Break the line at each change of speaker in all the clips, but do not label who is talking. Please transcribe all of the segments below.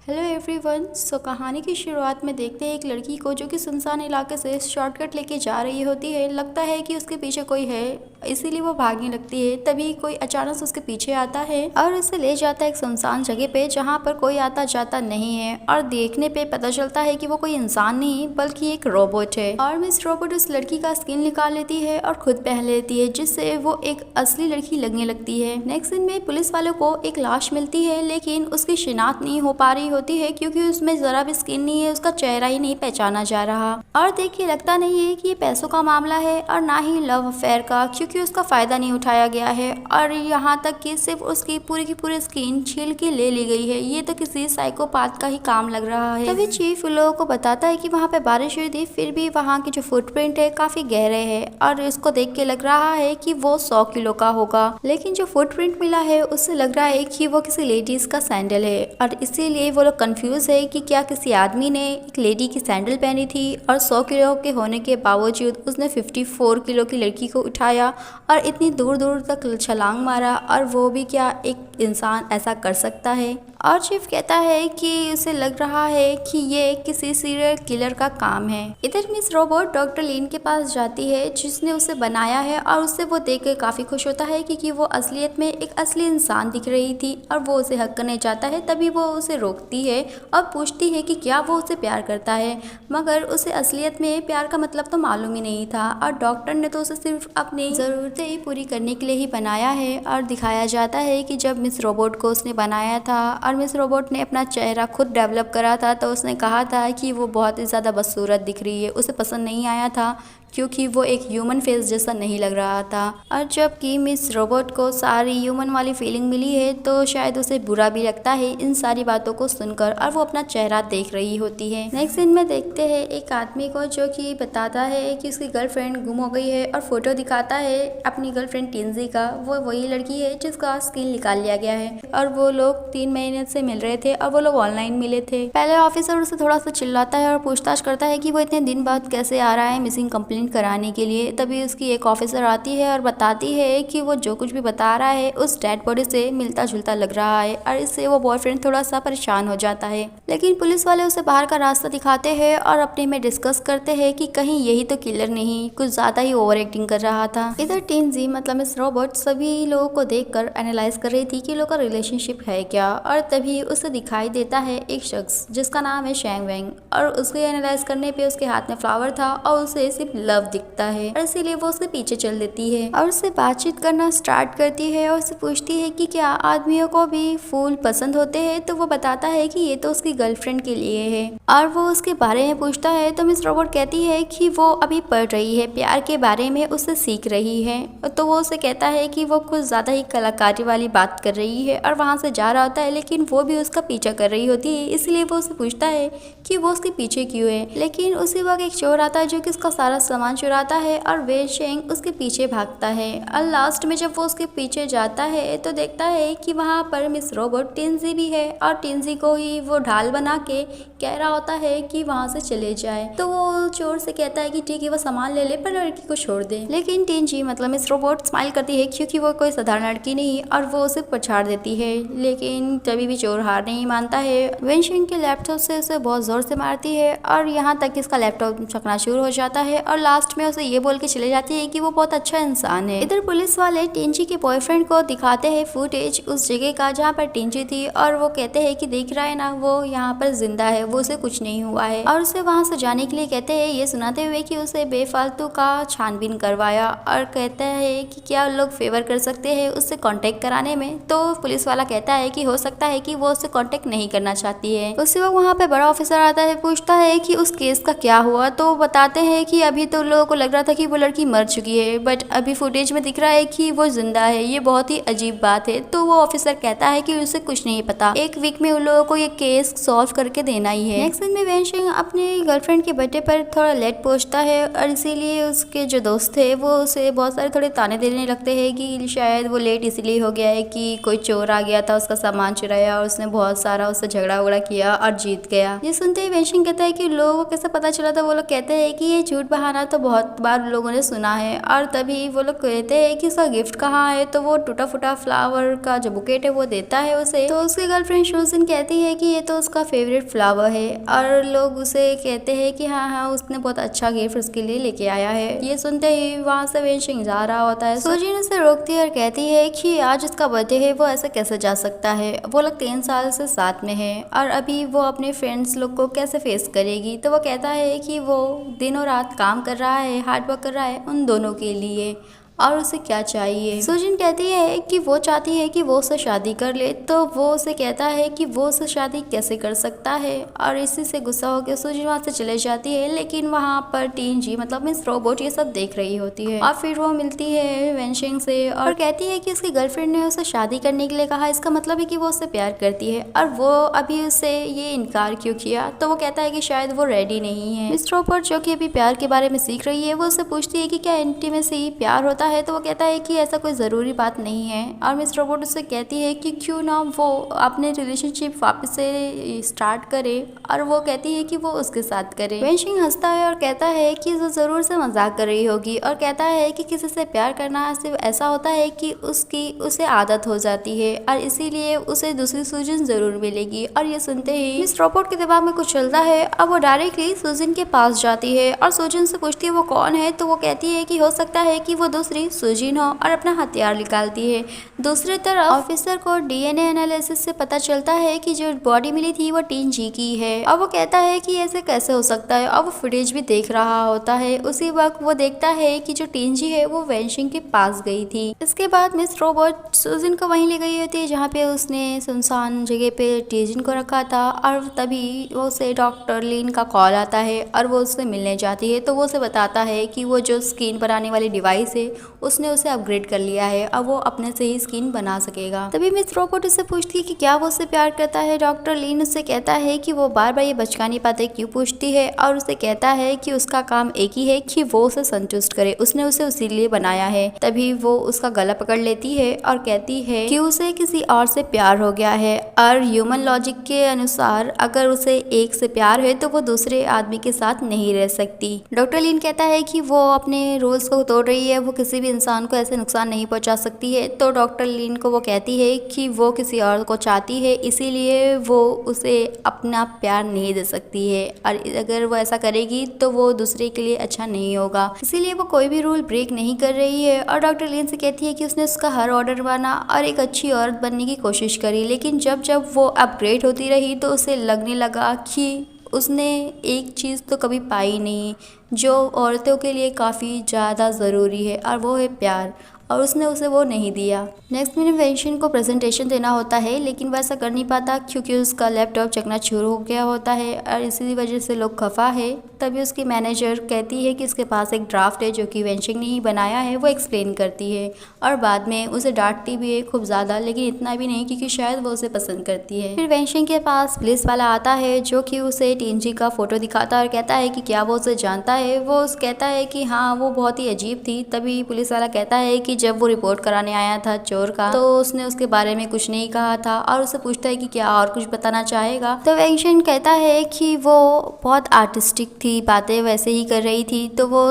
Hello everyone. कहानी की शुरुआत में देखते हैं एक लड़की को जो कि सुनसान इलाके से शॉर्टकट लेके जा रही होती है। लगता है कि उसके पीछे कोई है, इसीलिए वो भागने लगती है। तभी कोई अचानक से उसके पीछे आता है और उसे ले जाता है एक सुनसान जगह पे जहाँ पर कोई आता जाता नहीं है। और देखने पे पता चलता है कि वो कोई इंसान नहीं बल्कि एक रोबोट है। और मिस रोबोट उस लड़की का स्किन निकाल लेती है और खुद पहन लेती है, जिससे वो एक असली लड़की लगने लगती है। नेक्स्ट सीन में पुलिस वालों को एक लाश मिलती है, लेकिन उसकी शिनाख्त नहीं हो पा रही होती है क्योंकि उसमें जरा भी स्किन नहीं है, उसका चेहरा ही नहीं पहचाना जा रहा। और देखिए लगता नहीं है कि ये पैसों का मामला है और ना ही लव अफेयर का, क्योंकि उसका फायदा नहीं उठाया गया है। और यहाँ तक कि सिर्फ उसकी पूरी की पूरी स्किन छील के ले ली गई है। ये तो किसी साइकोपाथ का ही काम लग रहा है। तभी चीफ उन लोगों को बताता है कि वहाँ पे बारिश हुई थी, फिर भी वहाँ की जो फुटप्रिंट है काफी गहरे है और इसको देख के लग रहा है कि वो 100 किलो का होगा। लेकिन जो फुटप्रिंट मिला है उससे लग रहा है कि वो किसी लेडीज का सैंडल है और इसीलिए वो लोग कंफ्यूज है कि क्या किसी आदमी ने एक लेडी की सैंडल पहनी थी और 100 किलो के होने के बावजूद उसने 54 किलो की लड़की को उठाया और इतनी दूर दूर तक छलांग मारा। और वो भी क्या एक इंसान ऐसा कर सकता है। और चीफ कहता है कि उसे लग रहा है कि ये किसी सीरियल किलर का काम है। इधर मिस रोबोट डॉक्टर लिन के पास जाती है जिसने उसे बनाया है और उससे वो देख कर काफी खुश होता है क्योंकि वो असलियत में एक असली इंसान दिख रही थी और वो उसे हक करने चाहता है। तभी वो उसे रोकती है और पूछती है कि क्या वो उसे प्यार करता है, मगर उसे असलियत में प्यार का मतलब तो मालूम ही नहीं था और डॉक्टर ने तो उसे सिर्फ अपनी ज़रूरतें ही पूरी करने के लिए ही बनाया है। और दिखाया जाता है कि जब मिस रोबोट को उसने बनाया था और मिस रोबोट ने अपना चेहरा खुद डेवलप करा था तो उसने कहा था कि वो बहुत ही ज़्यादा बदसूरत दिख रही है। उसे पसंद नहीं आया था क्योंकि वो एक ह्यूमन फेस जैसा नहीं लग रहा था। और जबकि मिस रोबोट को सारी ह्यूमन वाली फीलिंग मिली है तो शायद उसे बुरा भी लगता है इन सारी बातों को सुनकर और वो अपना चेहरा देख रही होती है। नेक्स्ट सीन में देखते हैं एक आदमी को जो कि बताता है कि उसकी गर्लफ्रेंड गुम हो गई है और फोटो दिखाता है अपनी गर्लफ्रेंड टिंजी का। वो वही लड़की है जिसका स्किन निकाल लिया गया है और वो लोग 3 महीने से मिल रहे थे और वो लोग ऑनलाइन मिले थे। पहले ऑफिसर उसे थोड़ा सा चिल्लाता है और पूछताछ करता है कि वो इतने दिन बाद कैसे आ रहा है मिसिंग कंप्लेंट कराने के लिए। तभी उसकी एक ऑफिसर आती है और बताती है कि वो जो कुछ भी बता रहा है उस डेड बॉडी से मिलता जुलता लग रहा है और इससे वो बॉयफ्रेंड थोड़ा सा परेशान हो जाता है। लेकिन पुलिस वाले उसे बाहर का रास्ता दिखाते हैं और अपने में डिस्कस करते हैं कि कहीं यही तो किलर नहीं कुछ ज्यादा ही ओवर एक्टिंग कर रहा था। इधर टिंजी मतलब मिस रोबोट सभी लोगों को देखकर एनालाइज कर रही थी कि लोग का रिलेशनशिप है क्या। और तभी उसे दिखाई देता है एक शख्स जिसका नाम है शैंग वेंग और उसको एनालाइज करने पे उसके हाथ में फ्लावर था और उसे सिर्फ लव दिखता है और इसीलिए वो उसके पीछे चल देती है और उससे बातचीत करना स्टार्ट करती है और उससे पूछती है कि क्या आदमियों को भी फूल पसंद होते हैं। तो वो बताता है कि ये तो उसकी गर्लफ्रेंड के लिए है और वो उसके बारे में पूछता है तो मिस रोबोट कहती है कि वो अभी पढ़ रही है, प्यार के बारे में उससे सीख रही है। तो वो उसे कहता है कि वो कुछ ज्यादा ही कलाकारी वाली बात कर रही है और वहां से जा रहा होता है, लेकिन वो भी उसका पीछा कर रही होती है। इसलिए वो उसे पूछता है कि वो उसके पीछे क्यों है। लेकिन उसी वक्त एक चोर आता है जो कि उसका सारा सामान चुराता है और वे शेंग उसके पीछे भागता है। और लास्ट में जब वो उसके पीछे जाता है तो देखता है कि वहाँ पर मिस रोबोट टिंजी भी है और टिंजी को ही वो ढाल बना के कह रहा होता है कि वहाँ से चले जाए। तो वो चोर से कहता है कि ठीक है वो सामान ले ले पर लड़की को छोड़ दे। लेकिन टिंजी मतलब मिस रोबोट स्माइल करती है क्योंकि वो कोई साधारण लड़की नहीं और वो उसे पछाड़ देती है। लेकिन तभी भी चोर हार नहीं मानता है। वेनशिंग के लैपटॉप से उसे बहुत जोर से मारती है और यहाँ तक इसका लैपटॉप चकनाचूर हो जाता है और लास्ट में उसे ये बोल के चले जाती है कि वो बहुत अच्छा इंसान है। इधर पुलिस वाले टिंजी के बॉयफ्रेंड को दिखाते हैं फुटेज उस जगह का जहाँ पर टिंजी थी और वो कहते हैं कि देख रहा है ना वो यहाँ पर जिंदा है, वो उसे कुछ नहीं हुआ है। और उसे वहाँ से जाने के लिए कहते हैं, ये सुनाते हुए कि उसे बेफालतू का छानबीन करवाया और कहता है कि क्या लोग फेवर कर सकते हैं उससे कांटेक्ट कराने में। तो पुलिस वाला कहता है कि हो सकता है कि वो उससे कांटेक्ट नहीं करना चाहती है। उसी वक्त वहाँ पे बड़ा ऑफिसर आता है, पूछता है कि उस केस का क्या हुआ। तो बताते हैं कि अभी तो लोगों को लग रहा था कि वो लड़की मर चुकी है बट अभी फुटेज में दिख रहा है कि वो जिंदा है। ये बहुत ही अजीब बात है। तो वो ऑफिसर कहता है कि उसे कुछ नहीं पता, एक वीक में उन लोगों को ये केस सॉल्व करके देना ही है। नेक्स्ट दिन में वेनशिंग अपनी गर्लफ्रेंड के बर्थडे पर थोड़ा लेट पहुंचता है और इसीलिए उसके जो दोस्त थे वो उसे बहुत सारे थोड़े ताने देने लगते हैं कि शायद वो लेट इसलिए हो गया है कि कोई चोर आ गया था, उसका सामान चुराया और उसने बहुत सारा उससे झगड़ा वगड़ा किया और जीत गया। ये सुनते ही वेनशिंग कहता है कि लोगों को कैसे पता चला था। वो लोग कहते हैं कि ये झूठ बहाना तो बहुत बार लोगों ने सुना है। और तभी वो लोग कहते हैं कि उसका गिफ्ट कहाँ है, तो वो टूटा फूटा फ्लावर का जो बुकेट है वो देता है उसे। तो उसकी गर्लफ्रेंड शोजिन कहती है कि ये तो उसका फेवरेट फ्लावर है, और लोग उसे कहते हैं कि हाँ हाँ उसने बहुत अच्छा गिफ्ट उसके लिए लेके आया है। ये सुनते ही वहाँ से वेनशिंग जा रहा होता है। शोजिन उसे रोकती है और कहती है कि आज उसका बर्थडे है, वो ऐसे कैसे जा सकता है, वो लोग 3 साल से साथ में है और अभी वो अपने फ्रेंड्स लोग को कैसे फेस करेगी। तो वो कहता है कि वो दिनों रात काम कर रहा है, हार्ड वर्क कर रहा है उन दोनों के लिए, और उसे क्या चाहिए। सुजिन कहती है कि वो चाहती है कि वो उससे शादी कर ले, तो वो उसे कहता है कि वो उससे शादी कैसे कर सकता है, और इसी से गुस्सा होकर सुजिन वहाँ से चले जाती है। लेकिन वहाँ पर टीन जी मतलब मिस रोबोट ये सब देख रही होती है, और फिर वो मिलती है वेनशिंग से और कहती है कि उसकी गर्लफ्रेंड ने उसे शादी करने के लिए कहा, इसका मतलब है कि वो उससे प्यार करती है, और वो अभी उससे ये इनकार क्यों किया। तो वो कहता है कि शायद वो रेडी नहीं है। मिस रोबोट जो कि अभी प्यार के बारे में सीख रही है, वो उससे पूछती है कि क्या इंटीमेसी प्यार होता है। तो वो कहता है कि ऐसा कोई ज़रूरी बात नहीं है, और मिस रोबोट उससे कहती है कि क्यों ना वो अपने रिलेशनशिप वापस से स्टार्ट करे, और वो कहती है कि वो उसके साथ करे। वेनशिंग हंसता है और कहता है कि वो ज़रूर से मजाक कर रही होगी, और कहता है कि किसी से प्यार करना सिर्फ ऐसा होता है कि उसे आदत हो जाती है, और इसीलिए उसे दूसरी सुजिन ज़रूर मिलेगी। और ये सुनते ही मिस रोबोट के दिमाग में कुछ चलता है। अब वो डायरेक्टली सुजिन के पास जाती है और सुजिन से पूछती है वो कौन है। तो वो कहती है कि हो सकता है कि वो दूसरी सुजिन हो, और अपना हथियार निकालती है। दूसरी तरफ ऑफिसर को डीएनए एनालिसिस से पता चलता है कि जो बॉडी मिली थी वो टीन जी की है, और वो कहता है कि ऐसे कैसे हो सकता है, और वो फुटेज भी देख रहा होता है। उसी वक्त वो देखता है कि जो टीन जी है वो वेनशिंग के पास गई थी। इसके बाद मिस रोबोट सुजिन को वहीं ले गई होती है जहाँ पे उसने सुनसान जगह पे टीजिन को रखा था, और तभी उसे डॉक्टर लीन का कॉल आता है और वो उससे मिलने जाती है। तो वो उसे बताता है कि वो जो स्किन बनाने वाली डिवाइस है उसने उसे अपग्रेड कर लिया है, अब वो अपने से ही स्किन बना सकेगा। तभी मिस रोबोट उससे पूछती है कि क्या वो उससे प्यार करता है। डॉक्टर लीन उससे कहता है कि वो बार बार ये बचका नहीं पाते क्यों पूछती है, और उसे कहता है कि उसका काम एक ही है कि वो उसे संतुष्ट करे, उसने उसे उसी लिए बनाया है। तभी वो उसका गला पकड़ लेती है और कहती है कि उसे किसी और से प्यार हो गया है, और ह्यूमन लॉजिक के अनुसार अगर उसे एक से प्यार है तो वो दूसरे आदमी के साथ नहीं रह सकती। डॉक्टर लीन कहता है कि वो अपने रूल्स को तोड़ रही है, वो किसी भी इंसान को ऐसे नुकसान नहीं पहुंचा सकती है। तो डॉक्टर लीन को वो कहती है कि वो किसी और को चाहती है, इसीलिए वो उसे अपना प्यार नहीं दे सकती है, और अगर वो ऐसा करेगी तो वो दूसरे के लिए अच्छा नहीं होगा, इसीलिए वो कोई भी रूल ब्रेक नहीं कर रही है। और डॉक्टर लीन से कहती है कि उसने उसका हर ऑर्डर माना और एक अच्छी औरत बनने की कोशिश करी, लेकिन जब जब वो अपग्रेड होती रही तो उसे लगने लगा कि उसने एक चीज़ तो कभी पाई नहीं जो औरतों के लिए काफ़ी ज़्यादा ज़रूरी है, और वो है प्यार, और उसने उसे वो नहीं दिया। नेक्स्ट मिनट वेनशिन को प्रेजेंटेशन देना होता है, लेकिन वह ऐसा कर नहीं पाता क्योंकि उसका लैपटॉप चकनाचूर हो गया होता है, और इसी वजह से लोग खफा है। तभी उसकी मैनेजर कहती है कि उसके पास एक ड्राफ्ट है जो कि वेनशिन ने ही बनाया है, वो एक्सप्लेन करती है, और बाद में उसे डांटती भी है खूब ज़्यादा, लेकिन इतना भी नहीं क्योंकि शायद वो उसे पसंद करती है। फिर वेनशिन के पास पुलिस वाला आता है जो कि उसे टीन जी का फोटो दिखाता है और कहता है कि क्या वो उसे जानता है। वो कहता है कि हाँ वो बहुत ही अजीब थी। तभी पुलिस वाला कहता है कि जब वो रिपोर्ट कराने आया था चोर का तो उसने उसके बारे में कुछ नहीं कहा था, और उससे पूछता है कि क्या और कुछ बताना चाहेगा। तो वेनशिन कहता है कि वो बहुत आर्टिस्टिक थी, बातें वैसे ही कर रही थी। तो वो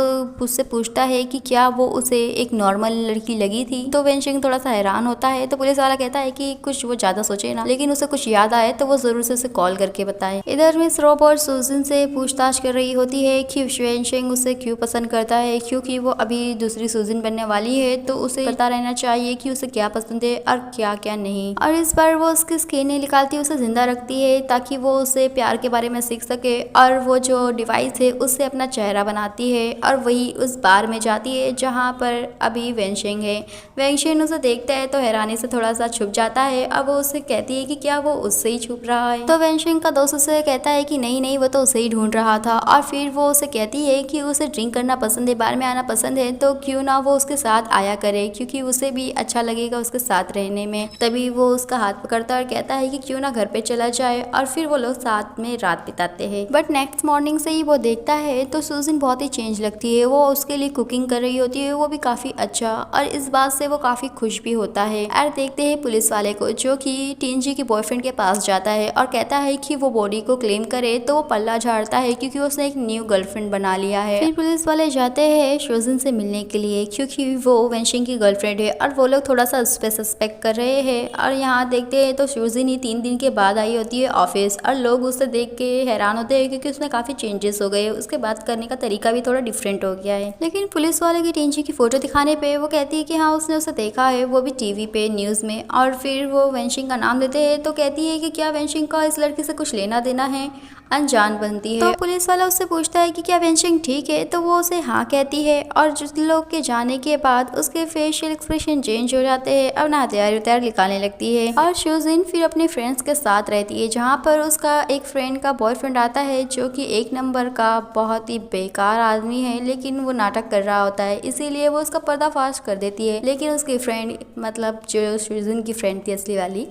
उससे पूछता है कि क्या वो उसे एक नॉर्मल लड़की लगी थी। तो वेनशिन थोड़ा सा हैरान होता है। तो पुलिस वाला कहता है कि कुछ वो ज्यादा सोचे ना, लेकिन उसे कुछ याद आए तो वो जरूर से उसे कॉल करके बताए। इधर मिस रोबोट सुजिन से पूछताछ कर रही होती है कि वेनशिन उसे क्यों पसंद करता है, क्योंकि वो अभी दूसरी सुजिन बनने वाली है, तो उसे पता रहना चाहिए कि उसे क्या पसंद है और क्या क्या नहीं। और इस बार वो उसकी स्किन नहीं निकालती, उसे जिंदा रखती है ताकि वो उसे प्यार के बारे में सीख सके, और वो जो डिवाइस है उससे अपना चेहरा बनाती है, और वही उस बार में जाती है जहाँ पर अभी वेनशिन है। वेनशिन उसे देखता है तो हैरानी से थोड़ा सा छुप जाता है। अब वो उससे कहती है कि क्या वो उससे ही छुप रहा है। तो वेनशिन का दोस्त उसे कहता है कि नहीं नहीं वो तो उसे ही ढूंढ रहा था, और फिर वो उसे कहती है कि उसे ड्रिंक करना पसंद है, बार में आना पसंद है, तो क्यों ना वो उसके साथ आया करे क्योंकि उसे भी अच्छा लगेगा उसके साथ रहने में। तभी वो उसका हाथ पकड़ता है और कहता है कि क्यों ना घर पे चला जाए, और फिर वो लोग साथ में रात बिताते हैं। बट नेक्स्ट मॉर्निंग से ही वो देखता है तो सूजन बहुत ही चेंज लगती है। वो उसके लिए कुकिंग कर रही होती है, वो भी काफी अच्छा, और इस बात से वो काफी खुश भी होता है। और देखते हैं पुलिस वाले को जो कि टिंजी के बॉयफ्रेंड के पास जाता है और कहता है कि वो बॉडी को क्लेम करे, तो वो पल्ला झाड़ता है क्योंकि उसने एक न्यू गर्लफ्रेंड बना लिया है। फिर पुलिस वाले जाते हैं सूजन से मिलने के लिए क्योंकि वो वेंशिंग की गर्लफ्रेंड है और वो लोग थोड़ा सा उस पे सस्पेक्ट कर रहे हैं। और यहाँ देखते हैं तो सूजन ही 3 दिन के बाद आई होती है ऑफिस, और लोग उसे देख के हैरान होते हैं क्योंकि उसमें काफी चेंजेस हो गए, उसके बात करने का तरीका भी थोड़ा डिफरेंट हो गया है। लेकिन पुलिस वाले की टिंजी की फोटो दिखाने पे वो कहती है कि हाँ उसने उसे देखा है, वो भी टीवी पे न्यूज में। और फिर वो वेंशिंग का नाम लेते हैं तो कहती है कि क्या वेंशिंग का इस लड़की से कुछ लेना देना है, अनजान बनती है। तो पुलिस वाला उससे पूछता है कि क्या वेंशिंग ठीक है, तो वो उसे हाँ कहती है। और जिस लोग के जाने के बाद उसके फेशियल एक्सप्रेशन चेंज हो जाते हैं, अब ना तैयार निकालने लगती है। और सूजन फिर अपने फ्रेंड्स के साथ रहती है, जहाँ पर उसका एक फ्रेंड का बॉयफ्रेंड आता है जो कि 1 नंबर का बहुत ही बेकार आदमी है, लेकिन वो नाटक कर रहा होता है, इसीलिए वो उसका पर्दाफाश कर देती है। लेकिन उसकी फ्रेंड, मतलब जो सूजन की फ्रेंड थी असली वाली,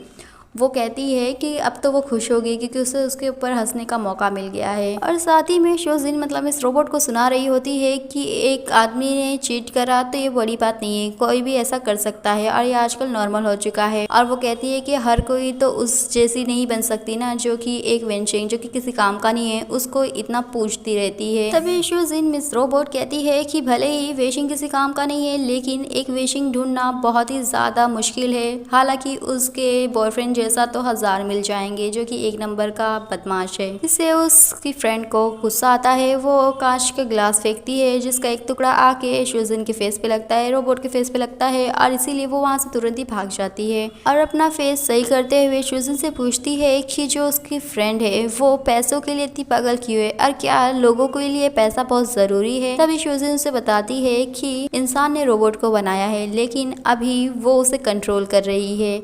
वो कहती है कि अब तो वो खुश हो गई क्योंकि उसे उसके ऊपर हंसने का मौका मिल गया है। और साथ ही में सूजन मतलब इस रोबोट को सुना रही होती है कि एक आदमी ने चीट करा तो ये बड़ी बात नहीं है, कोई भी ऐसा कर सकता है और ये आजकल नॉर्मल हो चुका है। और वो कहती है कि हर कोई तो उस जैसी नहीं बन सकती ना, जो कि एक वेंशिंग जो कि किसी काम का नहीं है उसको इतना पूछती रहती है। तभी सूजन मिस रोबोट कहती है कि भले ही वेशिंग किसी काम का नहीं है, लेकिन एक वेशिंग ढूंढना बहुत ही ज्यादा मुश्किल है। हालांकि उसके बॉयफ्रेंड जैसा तो 1000 मिल जाएंगे जो कि 1 नंबर का बदमाश है। इससे उसकी फ्रेंड को गुस्सा आता है, वो कांच का ग्लास फेंकती है जिसका एक टुकड़ा आके सूजन के फेस पे लगता है, रोबोट के फेस पे लगता है, और इसीलिए वो वहां से तुरंत ही भाग जाती है। और अपना फेस सही करते हुए सूजन से पूछती है कि जो उसकी फ्रेंड है वो पैसों के लिए इतनी पागल क्यों है, और क्या लोगों के लिए पैसा बहुत जरूरी है। तभी सूजन उसे बताती है कि इंसान ने रोबोट को बनाया है, लेकिन अभी वो उसे कंट्रोल कर रही है।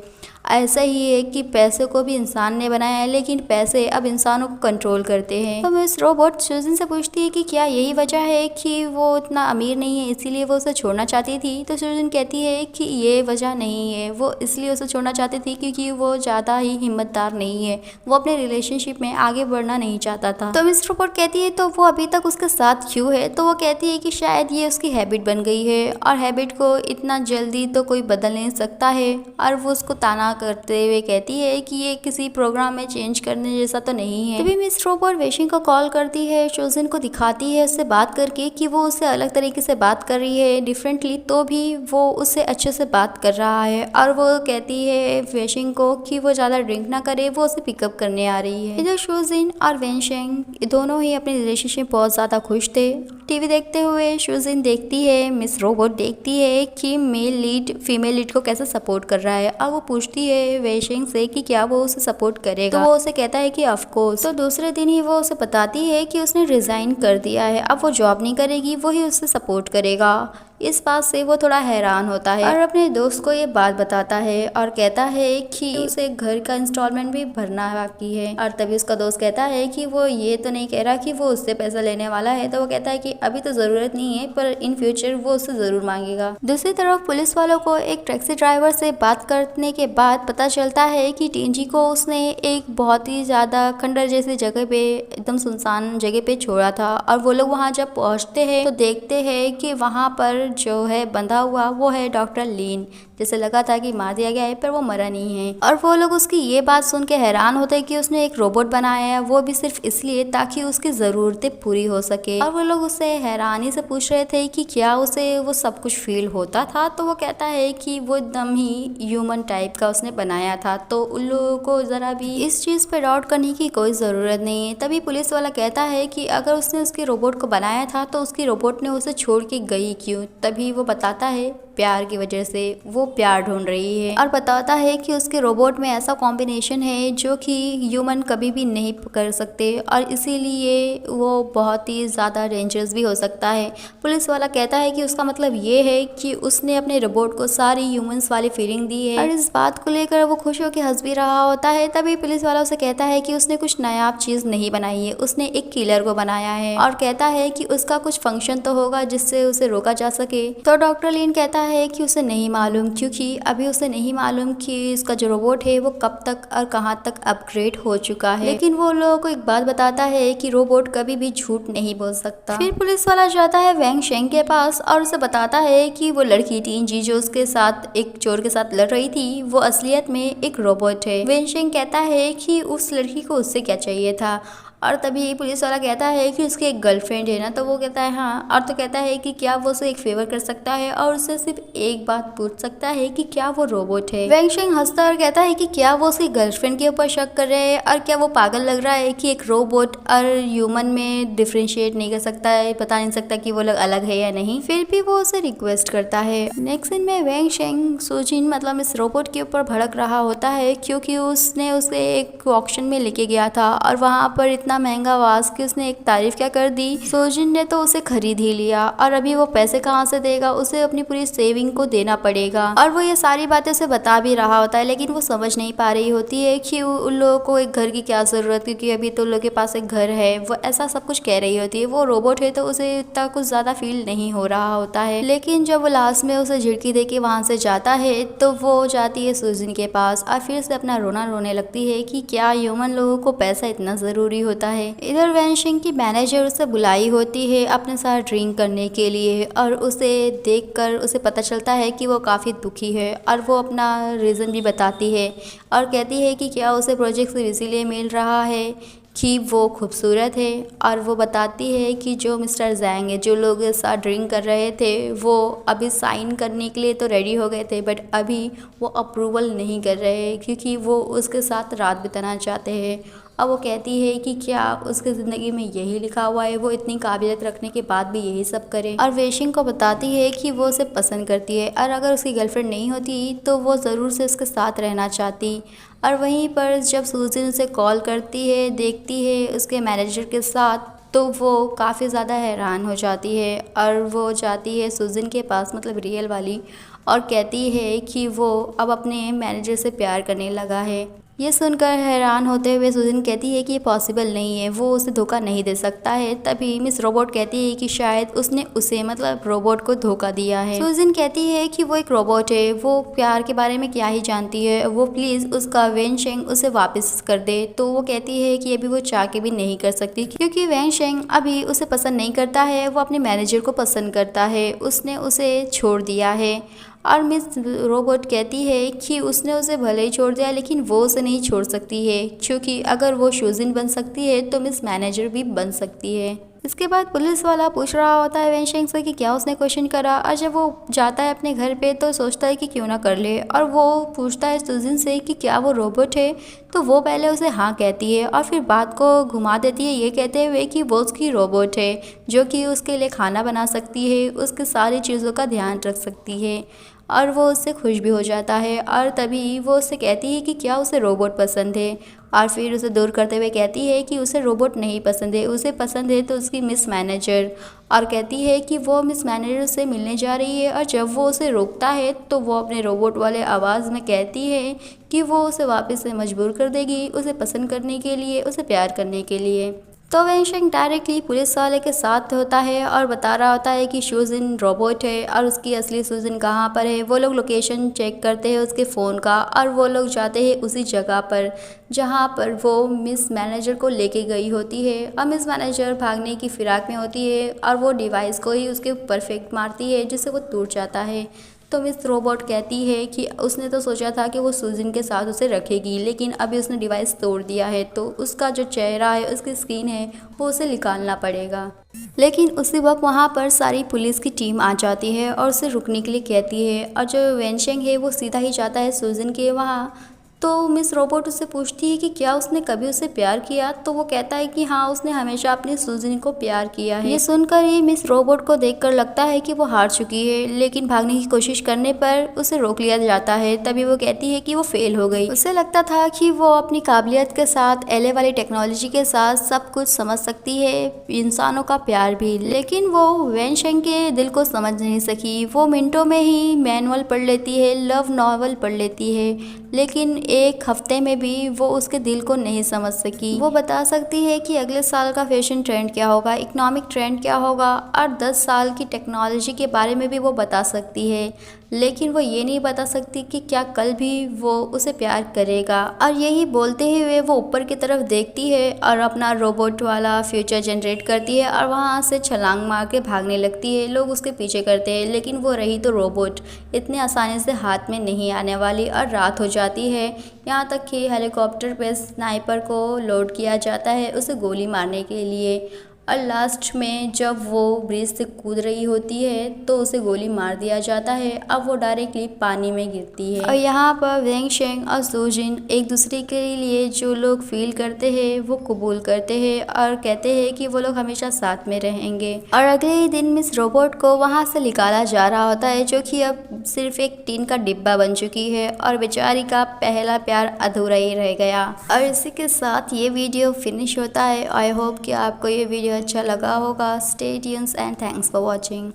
ऐसा ही है कि पैसे को भी इंसान ने बनाया है, लेकिन पैसे अब इंसानों को कंट्रोल करते हैं। तो मिस रोबोट सूजन से पूछती है कि क्या यही वजह है कि वो इतना अमीर नहीं है इसीलिए वो उसे छोड़ना चाहती थी। तो सूजन कहती है कि ये वजह नहीं है, वो इसलिए उसे छोड़ना चाहती थी क्योंकि वो ज़्यादा ही हिम्मतदार नहीं है, वो अपने रिलेशनशिप में आगे बढ़ना नहीं चाहता था। तो मिस रोबोट कहती है तो वो अभी तक उसके साथ क्यों है। तो वो कहती है कि शायद ये उसकी हैबिट बन गई है, और हैबिट को इतना जल्दी तो कोई बदल नहीं सकता है। और वो उसको ताना करते हुए कहती है कि ये किसी प्रोग्राम में चेंज करने जैसा तो नहीं है। तभी मिस रोबोट वेशिंग को कॉल करती है, सूजन को दिखाती है उससे बात करके कि वो उससे अलग तरीके से बात कर रही है डिफरेंटली, तो भी वो उससे अच्छे से बात कर रहा है। और वो कहती है वेशिंग को कि वो ज़्यादा ड्रिंक ना करे, वो उसे पिकअप करने आ रही है। इधर सूजन और वेशिंग दोनों ही अपने रिलेशनशिप बहुत ज़्यादा खुश थे। टीवी देखते हुए सूजन देखती है, मिस रोबोट देखती है कि मेल लीड फीमेल लीड को कैसे सपोर्ट कर रहा है, और वो पूछती है वेशिंग से कि क्या वो उसे सपोर्ट करेगा। तो वो उसे कहता है कि ऑफ कोर्स। तो दूसरे दिन ही वो उसे बताती है कि उसने रिजाइन कर दिया है, अब वो जॉब नहीं करेगी, वो ही उसे सपोर्ट करेगा। इस बात से वो थोड़ा हैरान होता है और अपने दोस्त को ये बात बताता है और कहता है कि उसे घर का इंस्टॉलमेंट भी भरना बाकी है। और तभी उसका दोस्त कहता है कि वो ये तो नहीं कह रहा कि वो उससे पैसा लेने वाला है। तो वो कहता है कि अभी तो जरूरत नहीं है, पर इन फ्यूचर वो उससे जरूर मांगेगा। दूसरी तरफ पुलिस वालों को एक टैक्सी ड्राइवर से बात करने के बाद पता चलता है कि टिंजी को उसने एक बहुत ही ज्यादा खंडर जैसी जगह पे, एकदम सुनसान जगह पे छोड़ा था। और वो लोग वहाँ जब पहुँचते हैं तो देखते हैं कि वहाँ पर जो है बंधा हुआ वो है डॉक्टर लीन। जैसे लगा था कि मार दिया गया है, पर वो मरा नहीं है। और वो लोग उसकी ये बात सुन के हैरान होते हैं कि उसने एक रोबोट बनाया है, वो भी सिर्फ इसलिए ताकि उसकी ज़रूरतें पूरी हो सके। और वो लोग उससे हैरानी से पूछ रहे थे कि क्या उसे वो सब कुछ फील होता था। तो वो कहता है कि वो एकदम ही ह्यूमन टाइप का उसने बनाया था। तो उन लोगों को ज़रा भी इस चीज़ पे डाउट करने की कोई ज़रूरत नहीं है। तभी पुलिस वाला कहता है कि अगर उसने उसके रोबोट को बनाया था तो उसकी रोबोट ने उसे छोड़ के गई क्यों। तभी वो बताता है प्यार की वजह से। वो वो प्यार ढूंढ रही है और बताता है कि उसके रोबोट में ऐसा कॉम्बिनेशन है जो कि ह्यूमन कभी भी नहीं कर सकते और इसीलिए वो बहुत ही ज़्यादा डेंजरस भी हो सकता है। पुलिस वाला कहता है कि उसका मतलब ये है कि उसने अपने रोबोट को सारी ह्यूमंस वाली फीलिंग दी है और इस बात को लेकर वो खुश होकर हंस भी रहा होता है। तभी पुलिस वाला उसे कहता है कि उसने कुछ नायाब चीज़ नहीं बनाई है, उसने एक किलर को बनाया है और कहता है कि उसका कुछ फंक्शन तो होगा जिससे उसे रोका जा सके। तो डॉक्टर लिन कहता है कि उसे नहीं मालूम, क्योंकि अभी उसे नहीं मालूम कि उसका जो रोबोट है वो कब तक और कहां तक अपग्रेड हो चुका है, लेकिन वो लोगों को एक बात बताता है कि रोबोट कभी भी झूठ नहीं बोल सकता। फिर पुलिस वाला जाता है वैंग शेंग के पास और उसे बताता है कि वो लड़की टीन जी जो उसके साथ एक चोर के साथ लड़ रही थी वो असलियत में एक रोबोट है। वैंग शेंग कहता है कि उस लड़की को उससे क्या चाहिए था और तभी पुलिस वाला कहता है कि उसकी एक गर्लफ्रेंड है ना, तो वो कहता है हाँ, और तो कहता है कि क्या वो उसे एक फेवर कर सकता है और उससे सिर्फ एक बात पूछ सकता है कि क्या वो रोबोट है। वैंग शेंग हंसता और कहता है कि क्या वो उसकी गर्लफ्रेंड के ऊपर शक कर रहे हैं और क्या वो पागल लग रहा है कि एक रोबोट और ह्यूमन में डिफ्रेंशिएट नहीं कर सकता है, बता नहीं सकता कि वो लोग अलग है या नहीं। फिर भी वो उसे रिक्वेस्ट करता है। नेक्स्ट सीन में वैंग शेंग सुजिन मतलब इस रोबोट के ऊपर भड़क रहा होता है क्योंकि उसने उसे एक ऑक्शन में लेके गया था और वहाँ पर इतना महंगा वास कि उसने एक तारीफ क्या कर दी। सोजिन ने तो उसे खरीद ही लिया और अभी वो पैसे कहाँ से देगा, उसे अपनी पूरी सेविंग को देना पड़ेगा और वो ये सारी बातें उसे बता भी रहा होता है, लेकिन वो समझ नहीं पा रही होती है कि उन लोगों को एक घर की क्या जरूरत, क्योंकि अभी तो उन लोगों के पास एक घर है। वो ऐसा सब कुछ कह रही होती है। वो रोबोट है तो उसे इतना कुछ ज्यादा फील नहीं हो रहा होता है, लेकिन जब वो लास्ट में उसे झिड़की दे के वहां से जाता है तो वो जाती है सुजिन के पास और फिर से अपना रोना रोने लगती है कि क्या ह्यूमन लोगों को पैसा इतना जरूरी होता है। इधर वैंग शेंग की मैनेजर उसे बुलाई होती है अपने साथ ड्रिंक करने के लिए और उसे देखकर उसे पता चलता है कि वो काफ़ी दुखी है और वो अपना रीज़न भी बताती है और कहती है कि क्या उसे प्रोजेक्ट से इसीलिए मिल रहा है कि वो खूबसूरत है और वो बताती है कि जो मिस्टर जैंग है, जो लोग साथ ड्रिंक कर रहे थे, वो अभी साइन करने के लिए तो रेडी हो गए थे बट अभी वो अप्रूवल नहीं कर रहे क्योंकि वो उसके साथ रात बिताना चाहते हैं। अब वो कहती है कि क्या उसकी ज़िंदगी में यही लिखा हुआ है, वो इतनी काबिलियत रखने के बाद भी यही सब करे। और वेशिंग को बताती है कि वो उसे पसंद करती है और अगर उसकी गर्लफ्रेंड नहीं होती तो वो ज़रूर से उसके साथ रहना चाहती। और वहीं पर जब सुजिन उसे कॉल करती है, देखती है उसके मैनेजर के साथ, तो वो काफ़ी ज़्यादा हैरान हो जाती है और वो जाती है सुजिन के पास, मतलब रियल वाली, और कहती है कि वो अब अपने मैनेजर से प्यार करने लगा है। ये सुनकर हैरान होते हुए सुजिन कहती है कि ये पॉसिबल नहीं है, वो उसे धोखा नहीं दे सकता है। तभी मिस रोबोट कहती है कि शायद उसने उसे मतलब रोबोट को धोखा दिया है। सुजिन कहती है कि वो एक रोबोट है, वो प्यार के बारे में क्या ही जानती है, वो प्लीज़ उसका वैंग शेंग उसे वापस कर दे। तो वो कहती है कि अभी वो चाह के भी नहीं कर सकती क्योंकि वैंग शेंग अभी उसे पसंद नहीं करता है, वो अपने मैनेजर को पसंद करता है, उसने उसे छोड़ दिया है। और मिस रोबोट कहती है कि उसने उसे भले ही छोड़ दिया लेकिन वो उसे नहीं छोड़ सकती है क्योंकि अगर वो शुजिन बन सकती है तो मिस मैनेजर भी बन सकती है। इसके बाद पुलिस वाला पूछ रहा होता है वैंग शेंग से कि क्या उसने क्वेश्चन करा और जब वो जाता है अपने घर पे तो सोचता है कि क्यों ना कर ले और वो पूछता है सुजिन से कि क्या वो रोबोट है, तो वो पहले उसे हाँ कहती है और फिर बात को घुमा देती है ये कहते हुए कि वो उसकी रोबोट है जो कि उसके लिए खाना बना सकती है, उसकी सारी चीज़ों का ध्यान रख सकती है और वो उससे खुश भी हो जाता है। और तभी वो उससे कहती है कि क्या उसे रोबोट पसंद है और फिर उसे दूर करते हुए कहती है कि उसे रोबोट नहीं पसंद है, उसे पसंद है तो उसकी मिस मैनेजर, और कहती है कि वो मिस मैनेजर से मिलने जा रही है। और जब वो उसे रोकता है तो वो अपने रोबोट वाले आवाज़ में कहती है कि वो उसे वापस से मजबूर कर देगी उसे पसंद करने के लिए, उसे प्यार करने के लिए। तो वैंग शेंग डायरेक्टली पुलिस वाले के साथ होता है और बता रहा होता है कि शुजिन रोबोट है और उसकी असली शुजिन कहाँ पर है। वो लोग लोकेशन चेक करते हैं उसके फ़ोन का और वो लोग जाते हैं उसी जगह पर जहाँ पर वो मिस मैनेजर को लेके गई होती है। और मिस मैनेजर भागने की फिराक में होती है और वो डिवाइस को ही उसके परफेक्ट मारती है जिससे वो टूट जाता है। तो मिस रोबोट कहती है कि उसने तो सोचा था कि वो सुजिन के साथ उसे रखेगी लेकिन अभी उसने डिवाइस तोड़ दिया है तो उसका जो चेहरा है, उसकी स्क्रीन है, वो उसे निकालना पड़ेगा। लेकिन उसी वक्त वहाँ पर सारी पुलिस की टीम आ जाती है और उसे रुकने के लिए कहती है और जो वैंग शेंग है वो सीधा ही जाता है सुजिन के वहाँ। तो मिस रोबोट उससे पूछती है कि क्या उसने कभी उसे प्यार किया, तो वो कहता है कि हाँ, उसने हमेशा अपनी सुजनी को प्यार किया है। ये सुनकर ही मिस रोबोट को देखकर लगता है कि वो हार चुकी है, लेकिन भागने की कोशिश करने पर उसे रोक लिया जाता है। तभी वो कहती है कि वो फेल हो गई। उसे लगता था कि वो अपनी काबिलियत के साथ एले वाली टेक्नोलॉजी के साथ सब कुछ समझ सकती है, इंसानों का प्यार भी, लेकिन वो वेनशेंग के दिल को समझ नहीं सकी। वो मिनटों में ही मैनुअल पढ़ लेती है, लव नॉवल पढ़ लेती है, लेकिन एक हफ्ते में भी वो उसके दिल को नहीं समझ सकी। वो बता सकती है कि अगले साल का फैशन ट्रेंड क्या होगा, इकोनॉमिक ट्रेंड क्या होगा, और 10 साल की टेक्नोलॉजी के बारे में भी वो बता सकती है, लेकिन वो ये नहीं बता सकती कि क्या कल भी वो उसे प्यार करेगा। और यही बोलते हुए वो ऊपर की तरफ देखती है और अपना रोबोट वाला फ्यूचर जनरेट करती है और वहाँ से छलांग मार के भागने लगती है। लोग उसके पीछे करते हैं, लेकिन वो रही तो रोबोट, इतने आसानी से हाथ में नहीं आने वाली। और रात हो जाती है, यहाँ तक कि हेलीकॉप्टर पे स्नाइपर को लोड किया जाता है उसे गोली मारने के लिए। और लास्ट में जब वो ब्रिज से कूद रही होती है तो उसे गोली मार दिया जाता है। अब वो डायरेक्टली पानी में गिरती है। और यहाँ पर वेनशेंग और सुजिन एक दूसरे के लिए जो लोग फील करते हैं वो कबूल करते हैं और कहते हैं कि वो लोग हमेशा साथ में रहेंगे। और अगले ही दिन मिस रोबोट को वहाँ से निकाला जा रहा होता है, जो कि अब सिर्फ एक टीन का डिब्बा बन चुकी है और बेचारी का पहला प्यार अधूरा ही रह गया। और इसी के साथ ये वीडियो फिनिश होता है। आई होप कि आपको ये वीडियो अच्छा लगा होगा। Stay tuned and thanks for watching.